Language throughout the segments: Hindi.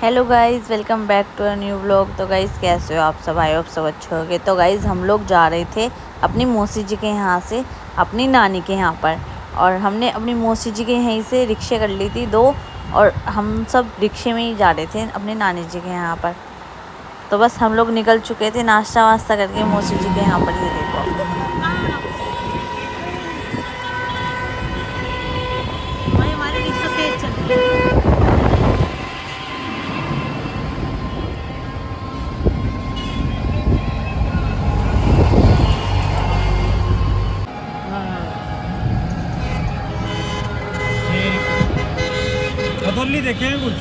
Hello guys, welcome back to a new vlog. तो गाइज़ कैसे हो आप सब? आए हो आप सब अच्छे होगे। तो गाइज़ हम लोग जा रहे थे अपनी मौसी जी के यहाँ से अपनी नानी के यहाँ पर, और हमने अपनी मौसी जी के यहीं से रिक्शे कर ली थी 2, और हम सब रिक्शे में ही जा रहे थे अपनी नानी जी के यहाँ पर। तो बस हम लोग निकल चुके थे नाश्ता वास्ता करके मौसी जी के यहाँ पर। ही देखो हमारी रिक्शा तेज चल रही है। बदौली देखे हैं कुछ।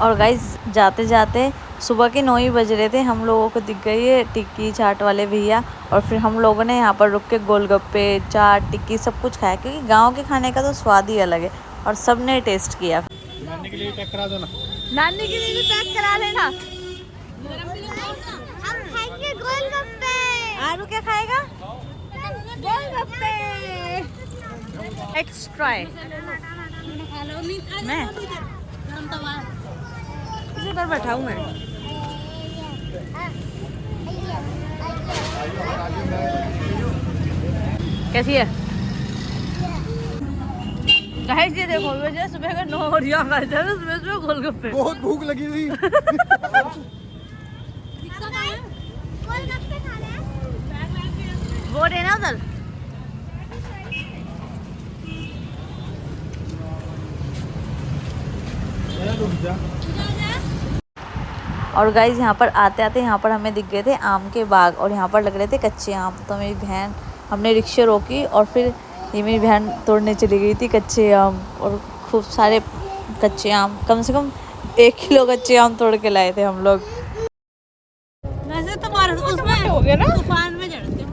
और गाइज जाते जाते सुबह के 9 ही बज रहे थे, हम लोगों को दिख गई है टिक्की चाट वाले भैया। और फिर हम लोगों ने यहाँ पर रुक के गोलगप्पे चाट टिक्की सब कुछ खाया, क्योंकि गांव के खाने का तो स्वाद ही अलग है और सब ने टेस्ट किया। नानी के लिए पैक करा दो ना। नानी के लिए भी पैक करा लेना। हम खाएंगे गोलगप्पे। आरू क्या खाएगा? गोलगप्पे। एक्स्ट्रा मैं इसी पर बैठा हूँ मैं। कैसी है? गाइस ये देखो, वजह सुबह का 9 और यहाँ खाए थे सुबह गोलगप्पे। बहुत भूख लगी थी। गोलगप्पे खाने हैं। वो देना उधर। और गाइज यहाँ पर आते आते यहाँ पर हमें दिख गए थे आम के बाग, और यहाँ पर लग रहे थे कच्चे आम। तो मेरी बहन, हमने रिक्शा रोकी और फिर ये मेरी बहन तोड़ने चली गई थी कच्चे आम, और खूब सारे कच्चे आम, कम से कम 1 किलो कच्चे आम तोड़ के लाए थे हम लोग। वैसे तुम्हारे उसमें हो गया ना, तूफान में चढ़ते हैं।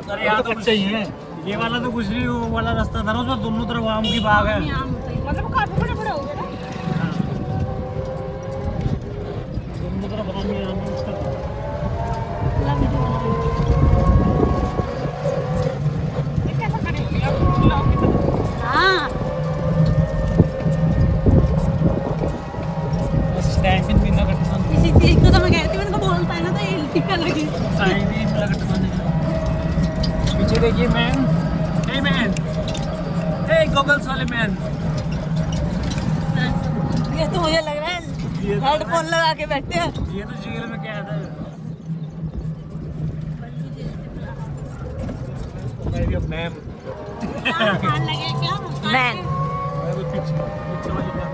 अरे यहाँ तो कच्चे ही है। ये वाला तो कुछ नहीं, वो वाला रास्ता था उसमें दोनों तरफ आम की बाग है। मतलब काफी बड़े बड़े हो गए ना। दोनों तरफ आम ही आम है उसका। हाँ स्टैंड भी ना कटना। इसी चीज को तो मैं कहती हूँ, इनको बोलता है ना तो ये टिका लगी। साइन भी ना कटना। पीछे देखिए मैन। हे मैन, हे गॉगल्स वाले मैन। ये तो मुझे लग रहा है हेडफोन लगा के बैठे हैं। ये तो जेल में क्या था। मैम मैन पीछे वाली मैम।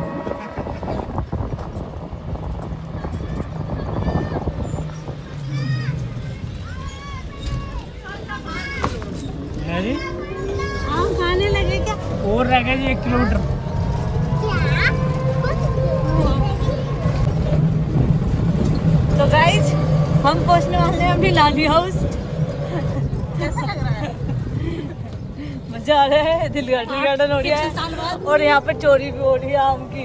है जी, आम खाने लगे क्या? और रह गया जी 1 किलोमीटर। तो गाइज हम पहुंचने वाले हैं अपनी नानी हाउस। कैसा लग रहा है? मजा आ रहा है, दिल गार्डन हो गया है, और यहाँ पे चोरी भी हो रही है आम की।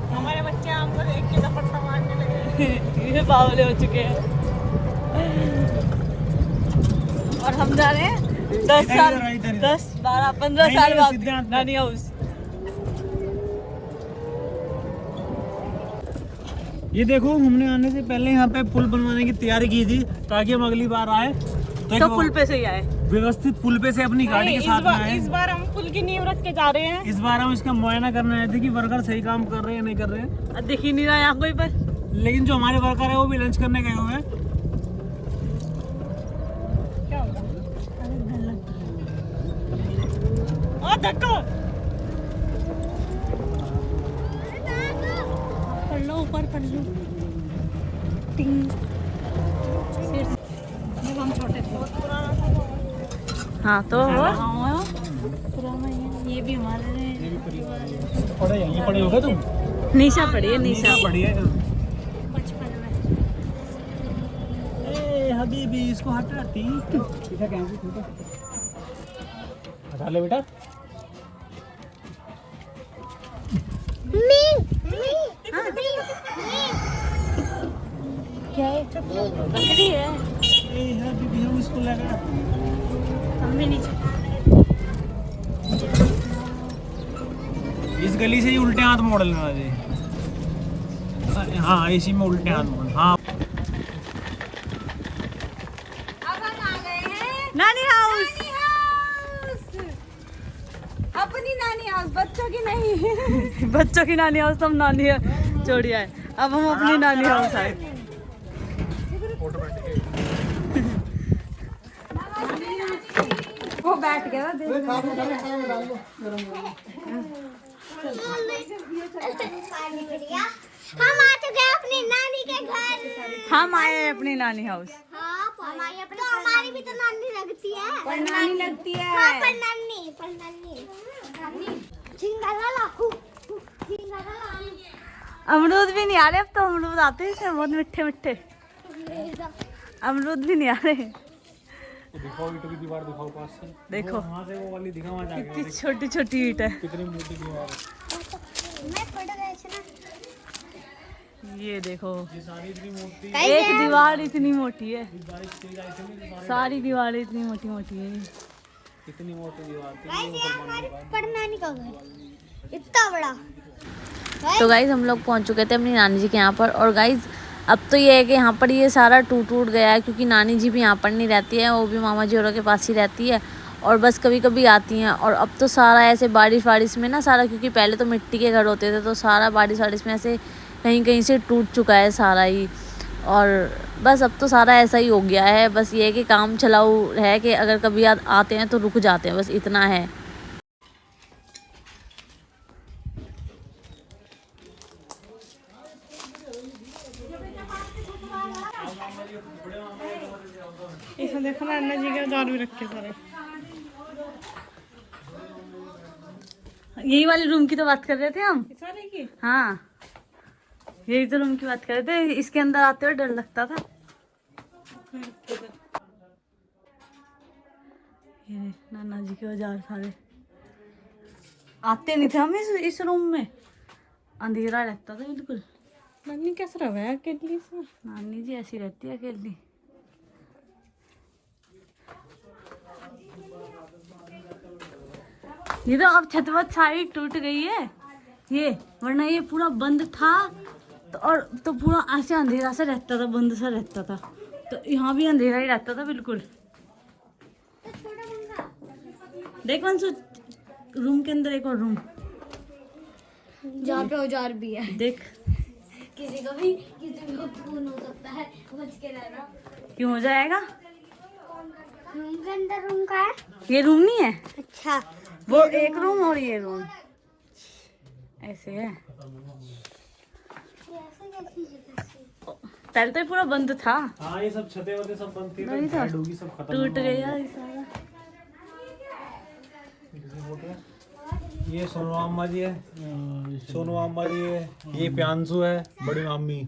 हमारे बच्चे आम को देख के झपट्टा मारने लगे। ये बावले हो चुके हैं। और हम जा रहे हैं 10 साल, 10 12 15 साल बाद नानी हाउस। ये देखो, हमने आने से पहले यहाँ पे पुल बनवाने की तैयारी की थी ताकि हम अगली बार आए तो पुल पे से ही आए, व्यवस्थित पुल पे से अपनी गाड़ी के साथ में आए। इस बार हम पुल की नींव रख के जा रहे हैं। इस बार हम इसका मुआयना करने आए थे कि वर्कर सही काम कर रहे हैं या नहीं कर रहे हैं। दिख ही नहीं रहा यहाँ कोई पर। लेकिन जो हमारे वर्कर है वो भी लंच करने गए हुए हैं। धक्को पढ़ लो, ऊपर पढ़ लो। टिंग। जब हम छोटे थे हाँ तो पुराना ये भी हमारे पढ़े यहीं पढ़े होगे तुम? निशा पड़ी है, निशा पढ़ी है। बचपन में। ए हबीबी, इसको हटाती। ठीक है, कैंची ठीक है, हटा ले बेटा। क्या है? बकरी है। ए हबीबी, हम इसको लगा। हम भी नीचे इस गली से ही उल्टे हाथ मोड़ लेना जी। हाँ इसी में उल्टे हाथ मोड़। हाँ नानी हाउस। अपनी नानी हाउस, बच्चों की नहीं। बच्चों की नानी हाउस, तुम नानी छोड़िए है। अब हम अपनी नानी हाउस आए। वो बैठ गया हम आ चुके हैं अपनी नानी के घर। हम आए हैं अपनी नानी हाउस। हाँ, तो हमारी भी तो नानी लगती है। पर नानी लगती है। हाँ, पर नानी झिंगाला अमरूद भी नहीं आ रहे अब तो। अमरूद आते हैं बहुत मीठे मीठे। अमरूद भी नहीं आ रहे। दिखाओ ईंटों की दीवार दिखाओ पास से। देखो वहाँ से वो वाली दिखा, वहाँ जाके कितनी छोटी छोटी ईंट है। कितनी मोटी दीवार है। मैं फोटो खींचना। ये देखो ये सारी इतनी मोटी। एक दीवार इतनी मोटी है। सारी दीवारें इतनी मोटी मोटी है। कितनी मोटी दीवार थी। गाइस ये हमारी परनानी का घर इतना बड़ा। तो गाइज हम लोग पहुंच चुके थे अपनी नानी जी के यहाँ पर। और गाइज अब तो ये है कि यहाँ पर ये सारा टूट गया है, क्योंकि नानी जी भी यहाँ पर नहीं रहती है, वो भी मामा जी औरों के पास ही रहती है और बस कभी कभी आती हैं। और अब तो सारा ऐसे बारिश में ना सारा, क्योंकि पहले तो मिट्टी के घर होते थे तो सारा बारिश में ऐसे कहीं कहीं से टूट चुका है सारा ही। और बस अब तो सारा ऐसा ही हो गया है। बस ये है कि काम चलाऊ है कि अगर कभी आते हैं तो रुक जाते हैं, बस इतना है। इसमें देखो ना अन्ना जी के औजार भी रखे सारे। यही वाली रूम की तो बात कर रहे थे हम। सारे की हाँ यही तो रूम की बात कर रहे थे। इसके अंदर आते हुए डर लगता था। ये नाना जी के औजार सारे। आते नहीं थे हम इस रूम में, अंधेरा रहता था बिल्कुल। नानी कैसा रहा है अकेली इसमें? नानी जी ऐसी रहती है अकेली। ये तो अब छत वत सारी टूट गई है ये, वरना ये पूरा बंद था तो। और तो पूरा ऐसे अंधेरा सा रहता था, बंद सा रहता था। तो यहाँ भी अंधेरा ही रहता था बिल्कुल। देख वंशु, रूम के अंदर एक और रूम जहाँ पे औजार भी है। देख। किसी को खून हो सकता है, बच के रहना। क्यों हो जाएगा? रूम के अंदर रूम का है। ये रूम नहीं है, अच्छा वो एक रूम और ये रूम ऐसे है। पहले तो ये पूरा बंद था। हाँ ये सब छते वते सब बंद थी, नहीं था। साइड होगी सब खत्म टूट गया ये सारा। ये सोनू अम्मा जी है, सोनू अम्मा जी है, ये प्यांशु है, बड़ी मम्मी,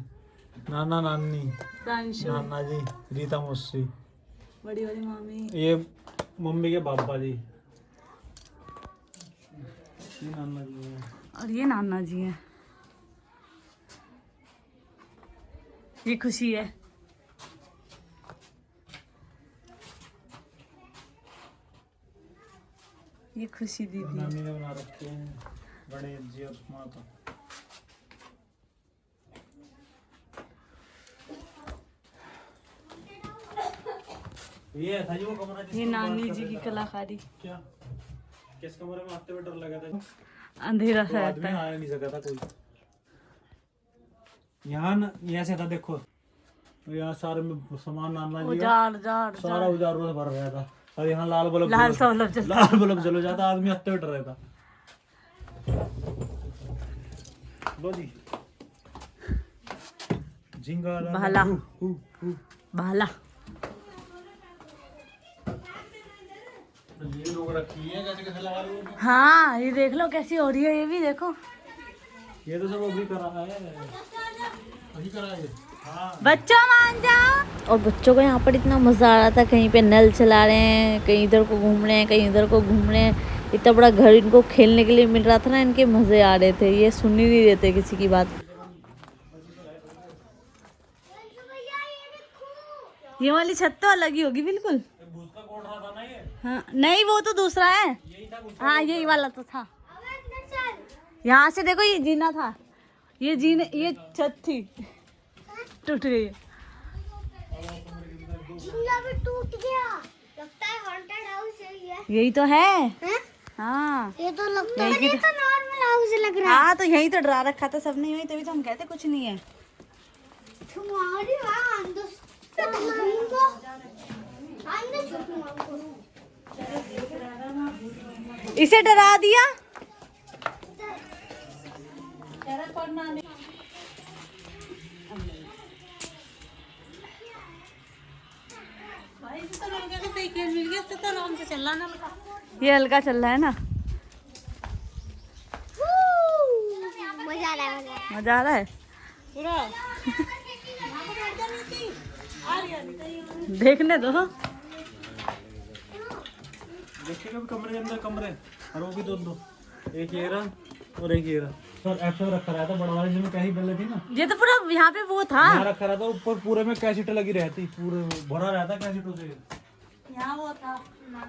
नाना नानी, प्रांशु, नाना जी, रीता मौसी, बड़ी बड़ी मामी, ये मम्मी के पापा जी, ये नाना जी है, और ये नाना जी है। ये खुशी है। ये खुशी दीदी। नानी ने बना रखे हैं गणेश जी और माता। ये था जी वो कमरा जिसमें ये बात नानी कर जी रहे की थे। कलाकारी। क्या किस कमरे में आते हुए डर लगा था, अंधेरा तो सा आदमी रहता है। आ नहीं सका था कोई। यहाँ न ये ऐसे था, देखो यहाँ सारे में सामान नाना जी का उजाड़ उजाड़ सारा उजारों से भर रहा था, और यहाँ लाल बल्ब लाल सा बल्ब जलता। लाल बल्ब जल जाता, आदमी आते हुए डर रहा था। लो जी झिंगा भाला। भाला। ये लोग रखी है कैसे कैसे लगा रहे हो। हाँ ये देख लो कैसी हो रही है, ये भी देखो। ये तो सब अभी करा है, अभी करा है। हाँ बच्चों मान जाओ। और बच्चों को यहाँ पर इतना मजा आ रहा था, कहीं पे नल चला रहे हैं, कहीं इधर को घूम रहे हैं, कहीं इधर को घूम रहे हैं। इतना बड़ा घर इनको खेलने के लिए मिल रहा था ना, इनके मजे आ रहे थे। ये सुन ही नहीं रहते किसी की बात। ये वाली छत तो अलग ही होगी बिल्कुल। भूसका कोट रहा था ना ये। हाँ नहीं वो तो दूसरा है। यही था हाँ यही वाला तो था। यहाँ से देखो ये जीना था, ये जीने, ये छत थी, टूट गई। झूला भी टूट गया, लगता है हॉन्टेड हाउस है ये। यही तो है। हैं? हाँ ये तो लगता है, यही ये तो नॉर्मल हाउस लग रहा है। हाँ, तो यही तो डरा रखा था सबने, यही तभी तो हम कहते कुछ नहीं है। तुम्हारी वहाँ अंदर इसे डरा दिया। ये हल्का चल रहा है ना, मजा आ रहा है। मजा आ रहा है। देखने दो। देखिए कभी कमरे के अंदर कमरे, और वो भी दो, एक ये रहा और एक ये रहा। और ऐसा रखा रहा था बड़ा वाले जिसमें कैसी डल थी ना, ये तो पूरा यहाँ पे वो था, यहाँ रखा रहा था। ऊपर पूरे में कैसेट लगी रहती, पूरे भरा रहता कैसेटों से। यहाँ वो था। हाँ,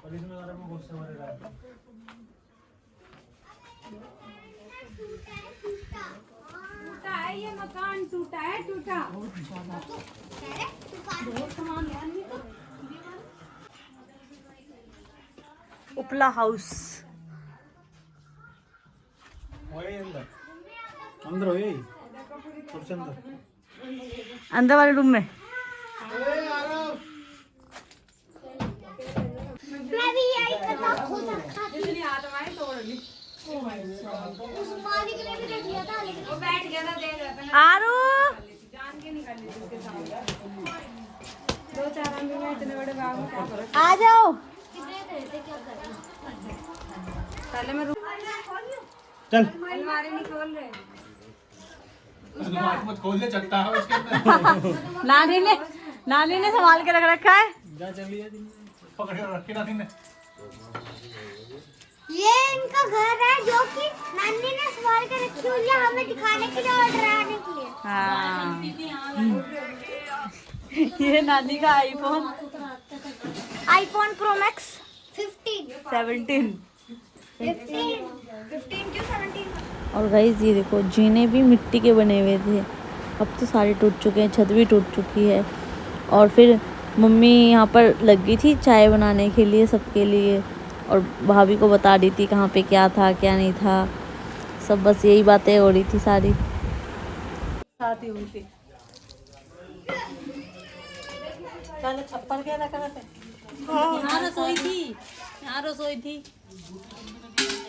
पर इसमें ज़रा में बहुत से भरे रहते। टूटा है ये मकान, टूटा है, टूटा। उपला हाउस। वही अंदर अंदर हो यही सबसे अंदर, अंदर वाले रूम में। मैं भी यही करता खुद रखा थी। उस मालिक ने भी देख लिया था, लेकिन वो बैठ गया था, देख रहा था। आरू जान के निकाल ली उसके सामने। 2-4 आदमी में इतने बड़े बाग में क्या करो। आ जाओ। कितने थे क्या कर पहले मैं चल अलमारी नहीं खोल रहे। मत खोल दे, चट्टा है उसके अंदर। नानी ने संभाल के रख रखा है। जा चलिए, पकड़ के रखी ना थी। ये इनका घर है जो कि नानी ने संभाल के रखी हुई है, हमें दिखाने के लिए और डराने के लिए। हाँ। ये नानी का आईफोन प्रो मैक्स 15 क्यों 17। और गाइस ये देखो, जीने भी मिट्टी के बने हुए थे, अब तो सारे टूट चुके हैं, छत भी टूट चुकी है। और फिर मम्मी यहाँ पर लग गई थी चाय बनाने के लिए सबके लिए, और भाभी को बता रही थी कहाँ पे क्या था क्या नहीं था, सब बस यही बातें हो रही थी सारी। साथ ही हुई थी। छप्पर क्या लगा रहा था? यहाँ रसोई थी,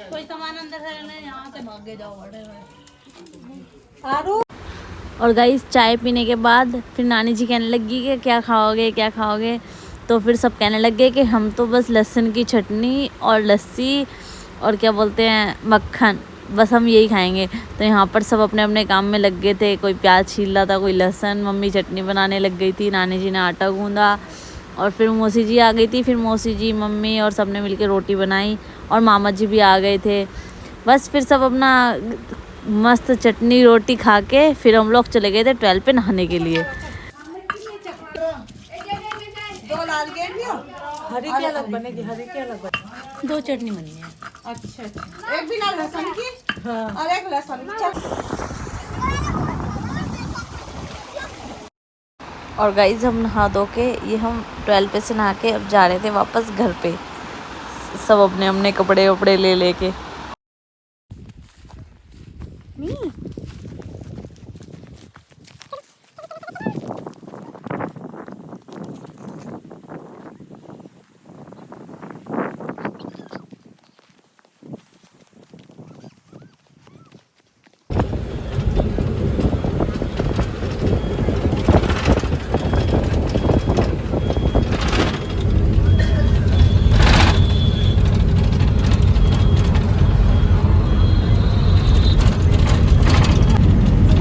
कोई सामान अंदर है, यहाँ से भाग के जाओ। आरू। और गाइस चाय पीने के बाद फिर नानी जी कहने लगी कि क्या खाओगे क्या खाओगे, तो फिर सब कहने लग गए कि हम तो बस लहसुन की चटनी और लस्सी और क्या बोलते हैं मक्खन, बस हम यही खाएंगे। तो यहाँ पर सब अपने अपने काम में लग गए थे, कोई प्याज छील रहा था, कोई लहसुन, मम्मी चटनी बनाने लग गई थी, नानी जी ने आटा गूंदा, और फिर मौसी जी आ गई थी, फिर मौसी जी मम्मी और सब ने मिलकर रोटी बनाई, और मामा जी भी आ गए थे। बस फिर सब अपना मस्त चटनी रोटी खा के फिर हम लोग चले गए थे 12 पे नहाने के लिए। हरी की अलग बनेगी, हरी की अलग बनेगी। 2 चटनी बननी है। अच्छा, एक बिना लहसुन की और एक लहसुन की। और गाइज हम नहा धो के ये हम 12 पे से नहा के अब जा रहे थे वापस घर पे, सब अपने अपने कपड़े वपड़े ले लेके।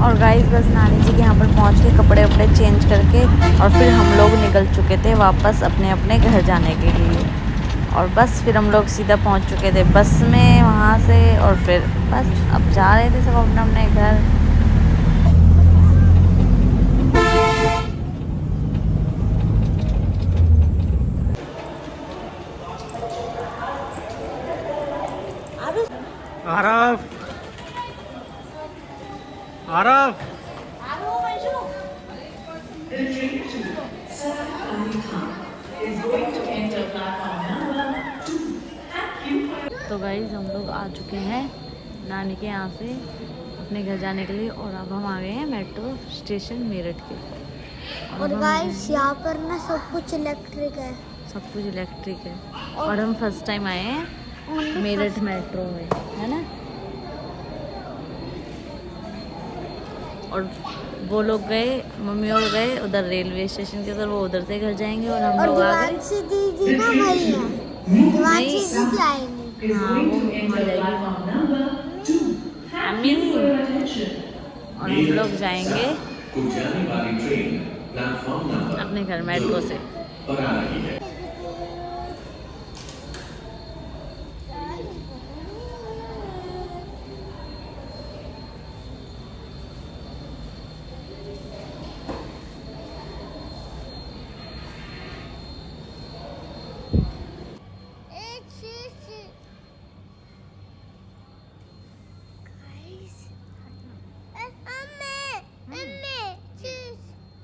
और गाइस बस नानी जी के यहाँ पर पहुँच के कपड़े वपड़े चेंज करके और फिर हम लोग निकल चुके थे वापस अपने अपने घर जाने के लिए। और बस फिर हम लोग सीधा पहुँच चुके थे बस में वहाँ से, और फिर बस अब जा रहे थे सब अपने अपने घर। आरव आरव तो गाइस हम लोग आ चुके हैं नानी के यहाँ से अपने घर जाने के लिए और अब हम आ गए हैं मेट्रो स्टेशन मेरठ के। और गाइस यहाँ पर ना सब कुछ इलेक्ट्रिक है। सब कुछ इलेक्ट्रिक है और हम फर्स्ट टाइम आए हैं मेरठ मेट्रो में, है ना। और वो लोग गए, मम्मी और गए उधर रेलवे स्टेशन के उधर, वो उधर से घर जाएंगे और हम लोग आ गए। दिवांशी दीदी ना वही है, दिवांशी दीदी आएंगी। हाँ वो वहाँ जाएगी अम्मी और हम लोग जाएंगे अपने घर मेट्रो से।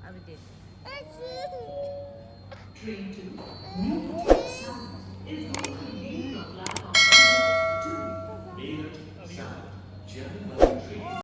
अभी देख Train to